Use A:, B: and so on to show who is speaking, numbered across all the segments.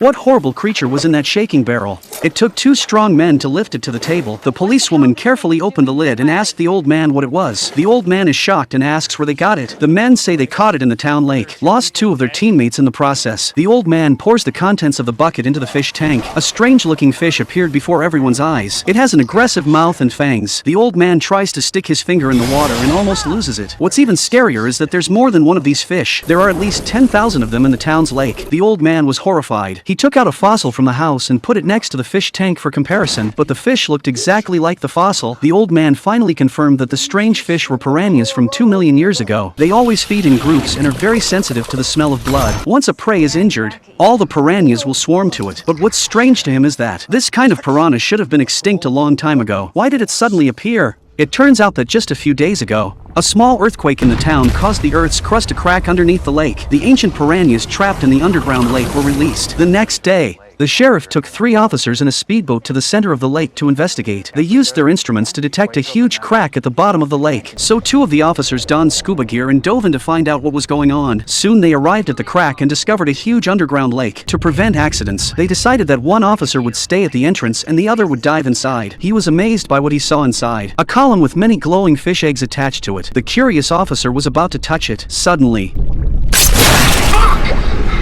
A: What horrible creature was in that shaking barrel? It took two strong men to lift it to the table. The policewoman carefully opened the lid and asked the old man what it was. The old man is shocked and asks where they got it. The men say they caught it in the town lake. Lost two of their teammates in the process. The old man pours the contents of the bucket into the fish tank. A strange-looking fish appeared before everyone's eyes. It has an aggressive mouth and fangs. The old man tries to stick his finger in the water and almost loses it. What's even scarier is that there's more than one of these fish. There are at least 10,000 of them in the town's lake. The old man was horrified. He took out a fossil from the house and put it next to the fish tank for comparison, but the fish looked exactly like the fossil. The old man finally confirmed that the strange fish were piranhas from 2 million years ago. They always feed in groups and are very sensitive to the smell of blood. Once a prey is injured, all the piranhas will swarm to it. But what's strange to him is that this kind of piranha should have been extinct a long time ago. Why did it suddenly appear? It turns out that just a few days ago, a small earthquake in the town caused the Earth's crust to crack underneath the lake. The ancient piranhas trapped in the underground lake were released. The next day, the sheriff took 3 officers in a speedboat to the center of the lake to investigate. They used their instruments to detect a huge crack at the bottom of the lake. So 2 of the officers donned scuba gear and dove in to find out what was going on. Soon they arrived at the crack and discovered a huge underground lake. To prevent accidents, they decided that one officer would stay at the entrance and the other would dive inside. He was amazed by what he saw inside. A column with many glowing fish eggs attached to it. The curious officer was about to touch it. Suddenly,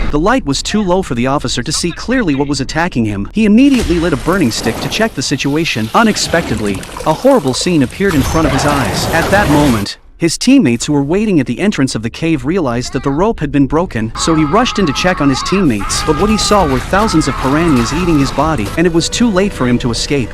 A: the light was too low for the officer to see clearly what was attacking him. He immediately lit a burning stick to check the situation. Unexpectedly, a horrible scene appeared in front of his eyes. At that moment, his teammates who were waiting at the entrance of the cave realized that the rope had been broken, so he rushed in to check on his teammates. But what he saw were thousands of piranhas eating his body, and it was too late for him to escape.